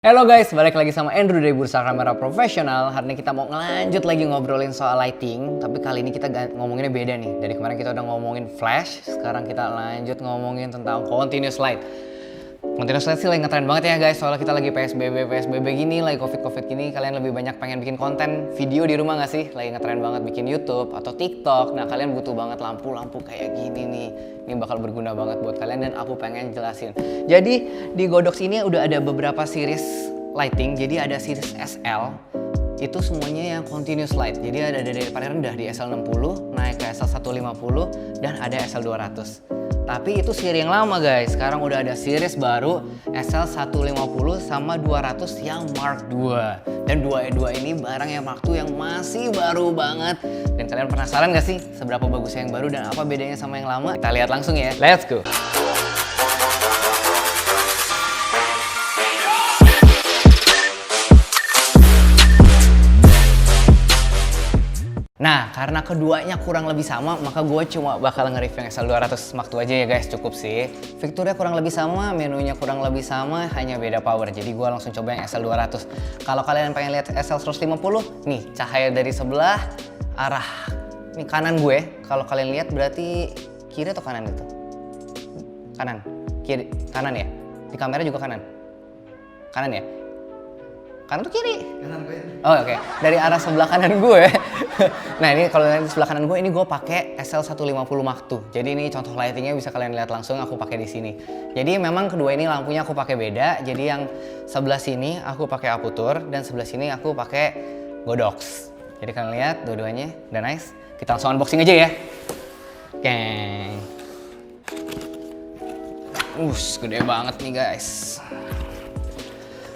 Halo guys, balik lagi sama Andrew dari Bursa Kamera Profesional. Hari ini kita mau ngelanjut lagi ngobrolin soal lighting. Tapi kali ini kita ngomonginnya beda nih. Dari kemarin kita udah ngomongin flash, sekarang kita lanjut ngomongin tentang continuous light. Continuous light sih lagi ngetren banget ya guys, soalnya kita lagi PSBB gini, lagi Covid gini. Kalian lebih banyak pengen bikin konten video di rumah gak sih? Lagi ngetren banget bikin YouTube atau TikTok. Nah kalian butuh banget lampu-lampu kayak gini nih. Ini bakal berguna banget buat kalian dan aku pengen jelasin. Jadi di Godox ini udah ada beberapa series lighting. Jadi ada series SL, itu semuanya yang continuous light. Jadi ada dari paling rendah di SL60, naik ke SL150, dan ada SL200. Tapi itu seri yang lama guys. Sekarang udah ada series baru SL150 sama 200 yang Mark II. Dan 2 ini barang yang Mark II yang masih baru banget. Dan kalian penasaran gak sih seberapa bagusnya yang baru dan apa bedanya sama yang lama? Kita lihat langsung ya. Let's go. Nah, karena keduanya kurang lebih sama, maka gue cuma bakal nge-review yang SL200 Mark II aja ya guys, cukup sih. Fiturnya kurang lebih sama, menunya kurang lebih sama, hanya beda power. Jadi gue langsung coba yang SL200. Kalau kalian pengen lihat SL150, nih cahaya dari sebelah arah ini kanan gue. Kalau kalian lihat berarti kiri atau kanan itu? Kanan, kiri, kanan ya? Di kamera juga kanan? Kanan ya? Kanan tuh kiri? Kanan gue. Oh oke. Dari arah sebelah kanan gue. Nah ini kalau di sebelah kanan gue, ini gue pakai SL150 Mark II. Jadi ini contoh lightingnya bisa kalian lihat langsung, aku pakai di sini. Jadi memang kedua ini lampunya aku pakai beda. Jadi yang sebelah sini aku pakai Aputure dan sebelah sini aku pakai Godox. Jadi kalian lihat dua-duanya udah nice. Kita langsung unboxing aja ya. Oke. Gede banget nih guys.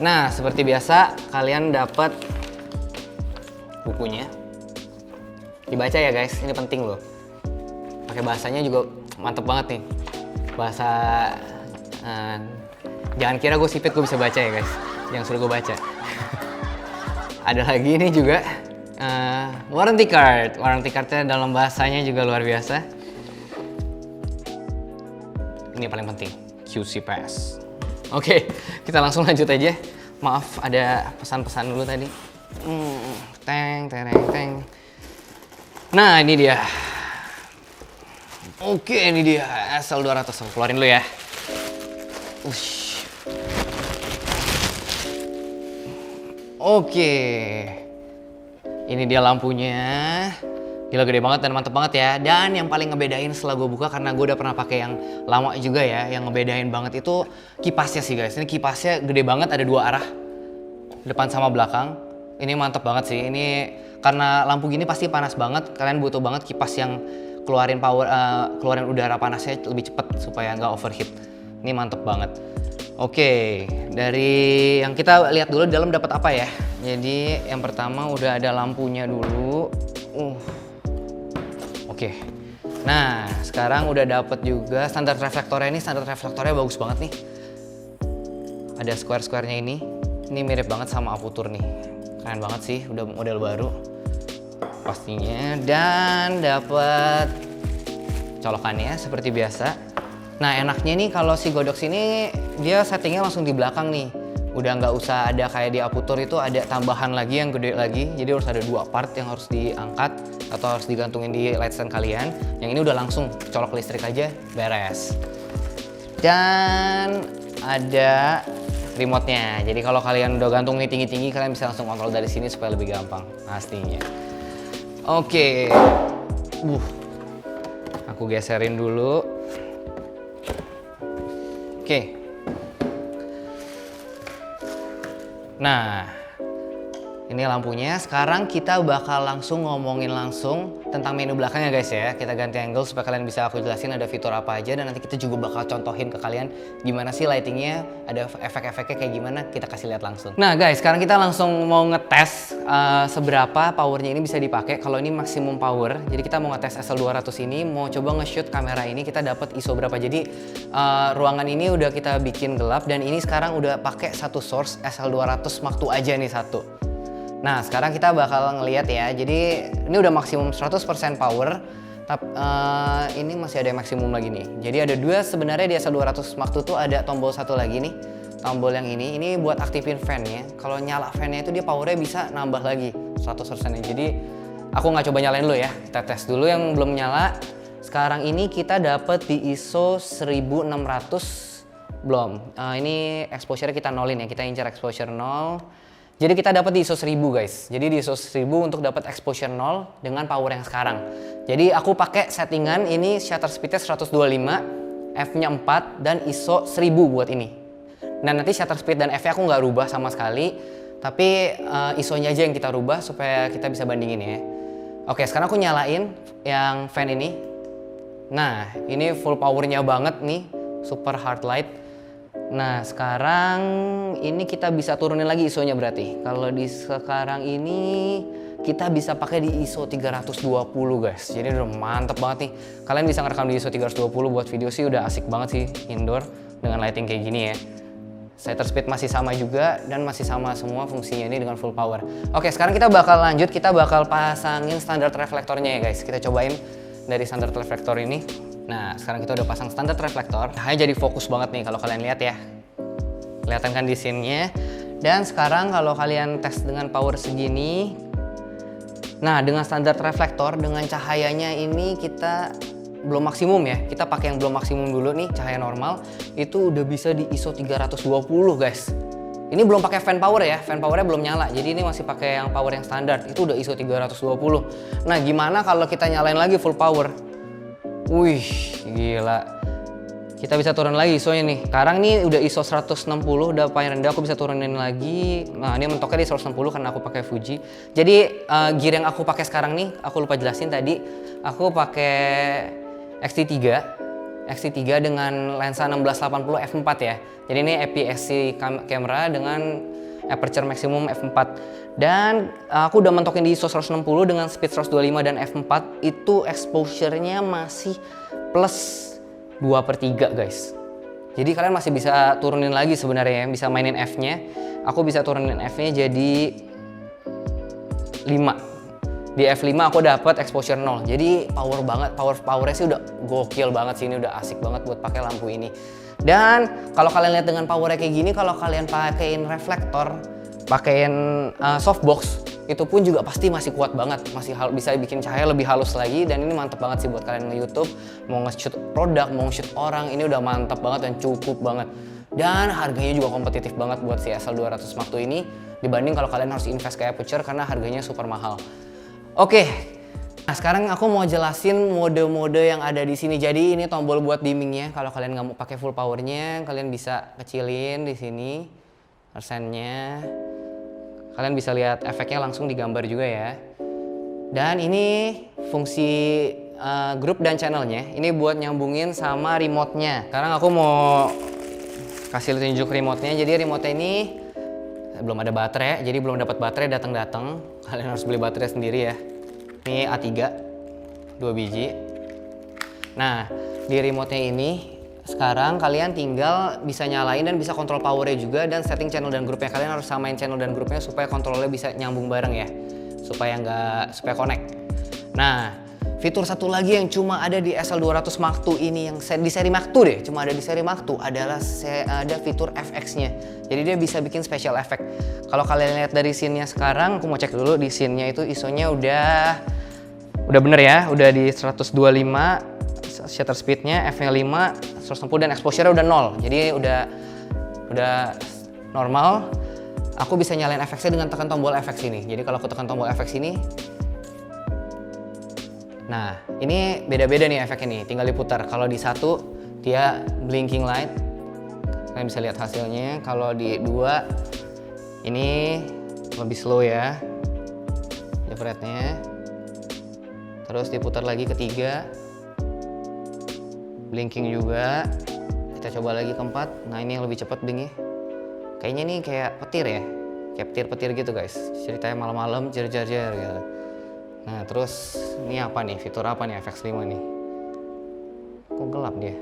Nah, seperti biasa kalian dapat bukunya. Dibaca ya guys, ini penting loh. Pakai bahasanya juga mantep banget nih. Bahasa jangan kira gue sipit gue bisa baca ya guys. Yang suruh gue baca. Ada lagi ini juga warranty card. Warranty cardnya dalam bahasanya juga luar biasa. Ini paling penting, QC Pass. Oke, kita langsung lanjut aja. Maaf, ada pesan-pesan dulu tadi. Teng. Nah, ini dia. Oke, ini dia SL200. Aku keluarin dulu ya. Oke. Ini dia lampunya. Gila gede banget dan mantep banget ya. Dan yang paling ngebedain setelah gue buka, karena gue udah pernah pakai yang lama juga ya, yang ngebedain banget itu kipasnya sih guys. Ini kipasnya gede banget, ada dua arah, depan sama belakang. Ini mantep banget sih. Ini karena lampu gini pasti panas banget, kalian butuh banget kipas yang keluarin power, keluarin udara panasnya lebih cepet supaya nggak overheat. Ini mantep banget. Oke, dari yang kita lihat dulu di dalam dapat apa ya. Jadi yang pertama udah ada lampunya dulu. Oke. Nah, sekarang udah dapet juga standar reflektornya. Ini standar reflektornya bagus banget nih. Ada square-square-nya ini. Ini mirip banget sama Aputure nih. Keren banget sih, udah model baru. Pastinya. Dan dapet colokannya seperti biasa. Nah, enaknya nih kalau si Godox ini dia settingnya langsung di belakang nih. Udah nggak usah ada kayak di Aputure itu ada tambahan lagi yang gede lagi. Jadi harus ada dua part yang harus diangkat atau harus digantungin di light stand kalian. Yang ini udah langsung colok listrik aja, beres. Dan ada remote-nya. Jadi kalau kalian udah gantung nih tinggi-tinggi, kalian bisa langsung kontrol dari sini supaya lebih gampang pastinya. Oke. Aku geserin dulu. Oke. Nah, ini lampunya. Sekarang kita bakal langsung ngomongin langsung tentang menu belakangnya guys ya. Kita ganti angle supaya kalian bisa aku jelasin ada fitur apa aja. Dan nanti kita juga bakal contohin ke kalian gimana sih lightingnya, ada efek-efeknya kayak gimana, kita kasih lihat langsung. Nah guys, sekarang kita langsung mau ngetes seberapa powernya ini bisa dipakai. Kalau ini maksimum power, jadi kita mau ngetes SL200 ini, mau coba nge-shoot kamera ini, kita dapat ISO berapa. Jadi ruangan ini udah kita bikin gelap dan ini sekarang udah pakai satu source SL200 Mark II aja nih satu. Nah sekarang kita bakal ngeliat ya, jadi ini udah maksimum 100% power, tapi ini masih ada yang maksimum lagi nih. Jadi ada dua sebenarnya di SL200 Mark II tuh ada tombol satu lagi nih, tombol yang ini buat aktifin fan-nya. Kalau nyala fan-nya itu dia powernya bisa nambah lagi 100% nya. Jadi aku nggak coba nyalain dulu ya, kita tes dulu yang belum nyala. Sekarang ini kita dapat di ISO 1600 belum. Ini exposure kita nolin ya, kita incar exposure 0. Jadi kita dapat di ISO 1000 guys. Jadi di ISO 1000 untuk dapat exposure 0 dengan power yang sekarang. Jadi aku pakai settingan ini shutter speednya 125, f-nya 4 dan ISO 1000 buat ini. Nah nanti shutter speed dan f-nya aku nggak rubah sama sekali, tapi ISO-nya aja yang kita rubah supaya kita bisa bandingin ya. Oke, sekarang aku nyalain yang fan ini. Nah ini full powernya banget nih, super hard light. Nah sekarang ini kita bisa turunin lagi ISO-nya berarti. Kalau di sekarang ini kita bisa pakai di ISO 320 guys. Jadi udah mantep banget nih. Kalian bisa ngerekam di ISO 320 buat video sih udah asik banget sih indoor dengan lighting kayak gini ya. Shutter speed masih sama juga dan masih sama semua fungsinya ini dengan full power. Oke, sekarang kita bakal lanjut, kita bakal pasangin standar reflektornya ya guys. Kita cobain dari standar reflektor ini. Nah, sekarang kita udah pasang standar reflektor. Hanya jadi fokus banget nih kalau kalian lihat ya. Kelihatan kan di scene-nya. Dan sekarang kalau kalian tes dengan power segini. Nah, dengan standar reflektor, dengan cahayanya ini kita belum maksimum ya. Kita pakai yang belum maksimum dulu nih, cahaya normal. Itu udah bisa di ISO 320 guys. Ini belum pakai fan power ya, fan powernya belum nyala. Jadi ini masih pakai yang power yang standar. Itu udah ISO 320. Nah, gimana kalau kita nyalain lagi full power? Wih, gila. Kita bisa turun lagi ISO-nya nih. Sekarang nih udah ISO 160, udah paling rendah, aku bisa turunin lagi. Nah, ini mentoknya di 160 karena aku pakai Fuji. Jadi gear yang aku pakai sekarang nih, aku lupa jelasin tadi. Aku pakai X-T3. X-T3 dengan lensa 1680 f4 ya. Jadi ini APS-C kamera dengan aperture maksimum f4. Dan aku udah mentokin di ISO 160 dengan speed 125 dan f4. Itu exposure-nya masih plus 2/3 guys. Jadi kalian masih bisa turunin lagi sebenarnya ya, bisa mainin f-nya. Aku bisa turunin f-nya jadi 5. Di F5 aku dapat exposure 0. Jadi power banget, powernya sih udah gokil banget sih, ini udah asik banget buat pakai lampu ini. Dan kalau kalian lihat dengan powernya kayak gini, kalau kalian pakein reflektor, pakein softbox, itu pun juga pasti masih kuat banget, masih bisa bikin cahaya lebih halus lagi. Dan ini mantep banget sih buat kalian nge-YouTube, mau nge-shoot produk, mau nge-shoot orang, ini udah mantep banget dan cukup banget. Dan harganya juga kompetitif banget buat si SL200 Mark II ini dibanding kalau kalian harus invest ke aperture karena harganya super mahal. Oke, nah sekarang aku mau jelasin mode-mode yang ada di sini. Jadi ini tombol buat dimmingnya. Kalau kalian nggak mau pakai full powernya, kalian bisa kecilin di sini persennya. Kalian bisa lihat efeknya langsung digambar juga ya. Dan ini fungsi grup dan channelnya. Ini buat nyambungin sama remote-nya. Sekarang aku mau kasih tunjuk remote-nya. Jadi remote-nya ini belum ada baterai, jadi belum dapat baterai datang-datang. Kalian harus beli baterai sendiri ya. Ini A3 2 biji. Nah, di remote-nya ini sekarang kalian tinggal bisa nyalain dan bisa kontrol powernya juga, dan setting channel dan grupnya. Kalian harus samain channel dan grupnya supaya kontrolnya bisa nyambung bareng ya, supaya connect. Nah, fitur satu lagi yang cuma ada di SL200 Mark II ini, yang di seri Mark II deh, cuma ada di seri Mark II, adalah ada fitur FX-nya. Jadi dia bisa bikin special effect. Kalau kalian lihat dari scene-nya sekarang, aku mau cek dulu di scene-nya itu ISO-nya udah bener ya, udah di 125 shutter speed-nya, F-nya 5, 160 dan exposure-nya udah 0. Jadi udah normal. Aku bisa nyalain FX-nya dengan tekan tombol FX ini. Jadi kalau aku tekan tombol FX ini, nah, ini beda-beda nih efek ini, tinggal diputar. Kalau di satu, dia blinking light. Kalian bisa lihat hasilnya. Kalau di dua, ini lebih slow ya, jepretnya. Terus diputar lagi ketiga, blinking juga. Kita coba lagi keempat. Nah, ini yang lebih cepat blinknya. Kayaknya nih kayak petir ya, kayak petir-petir gitu guys. Ceritanya malam-malam, jer-jer gitu. Nah, terus ini apa nih? Fitur apa nih FX5 nih? Kok gelap dia?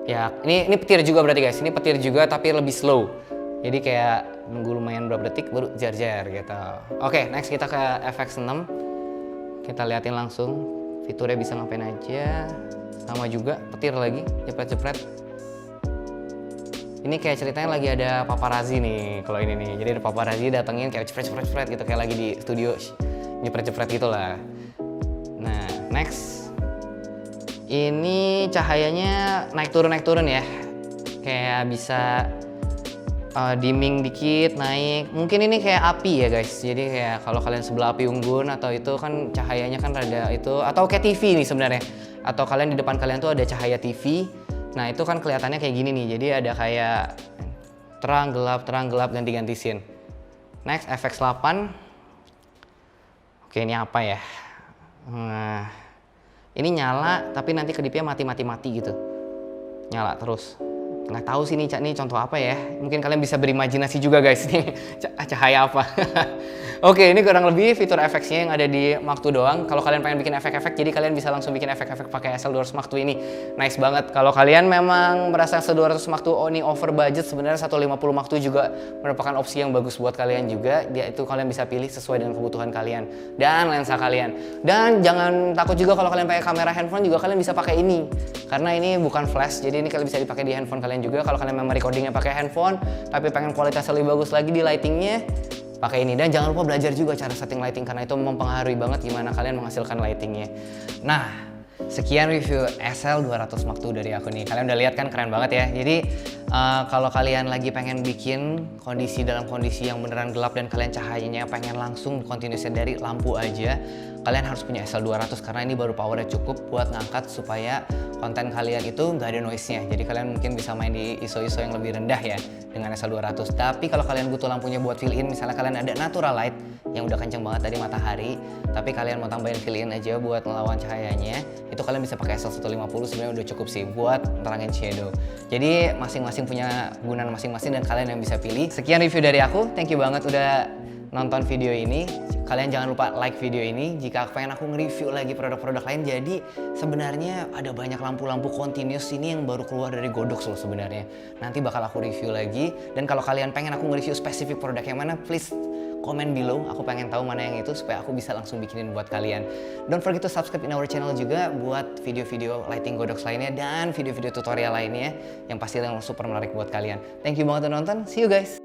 Ya, ini petir juga berarti guys. Ini petir juga tapi lebih slow. Jadi kayak nunggu lumayan berapa detik baru jar-jar gitu. Oke, next kita ke FX6. Kita liatin langsung fiturnya bisa ngapain aja. Sama juga petir lagi, jepret-jepret. Ini kayak ceritanya lagi ada paparazzi nih, kalau ini nih. Jadi ada paparazzi datengin kayak cepret gitu, kayak lagi di studio nyepret-cepret gitu lah. Nah, next. Ini cahayanya naik turun ya. Kayak bisa dimming dikit, naik. Mungkin ini kayak api ya guys. Jadi kayak kalau kalian sebelah api unggun atau itu kan cahayanya kan rada itu, atau kayak TV nih sebenarnya. Atau kalian di depan kalian tuh ada cahaya TV. Nah itu kan kelihatannya kayak gini nih, jadi ada kayak terang gelap ganti-ganti scene. Next, FX 8. Oke, ini apa ya? Nah, ini nyala tapi nanti kedipnya mati gitu. Nyala terus. Nggak tahu sih ini contoh apa ya. Mungkin kalian bisa berimajinasi juga guys nih cahaya apa. Oke, ini kurang lebih fitur efeknya yang ada di Mark II doang. Kalau kalian pengen bikin efek-efek, jadi kalian bisa langsung bikin efek-efek pakai SL200 Mark II ini. Nice banget. Kalau kalian memang merasa SL200 Mark II ini over budget, sebenarnya 150 Mark II juga merupakan opsi yang bagus buat kalian juga. Dia itu kalian bisa pilih sesuai dengan kebutuhan kalian dan lensa kalian. Dan jangan takut juga kalau kalian pakai kamera handphone juga kalian bisa pakai ini. Karena ini bukan flash, jadi ini kalian bisa dipakai di handphone kalian juga. Kalau kalian memang recordingnya pakai handphone, tapi pengen kualitasnya lebih bagus lagi di lightingnya, pakai ini. Dan jangan lupa belajar juga cara setting lighting, karena itu mempengaruhi banget gimana kalian menghasilkan lightingnya. Nah, sekian review SL200 Mark II dari aku nih. Kalian udah lihat kan, keren banget ya. Jadi kalau kalian lagi pengen bikin dalam kondisi yang beneran gelap dan kalian cahayanya pengen langsung continuousnya dari lampu aja, kalian harus punya SL200 karena ini baru powernya cukup buat ngangkat supaya konten kalian itu nggak ada noise-nya. Jadi kalian mungkin bisa main di ISO yang lebih rendah ya dengan SL200. Tapi kalau kalian butuh lampunya buat fill in, misalnya kalian ada natural light yang udah kenceng banget dari matahari, tapi kalian mau tambahin fill in aja buat ngelawan cahayanya, itu kalian bisa pakai SL150, sebenarnya udah cukup sih buat nerangin shadow. Jadi masing-masing punya kegunaan masing-masing dan kalian yang bisa pilih. Sekian review dari aku, thank you banget udah nonton video ini. Kalian jangan lupa like video ini jika pengen aku nge-review lagi produk-produk lain. Jadi sebenarnya ada banyak lampu-lampu continuous ini yang baru keluar dari Godox loh sebenarnya. Nanti bakal aku review lagi. Dan kalau kalian pengen aku nge-review spesifik produk yang mana, please comment below. Aku pengen tahu mana yang itu supaya aku bisa langsung bikinin buat kalian. Don't forget to subscribe in our channel juga buat video-video lighting Godox lainnya dan video-video tutorial lainnya yang pasti yang super menarik buat kalian. Thank you banget udah nonton. See you guys.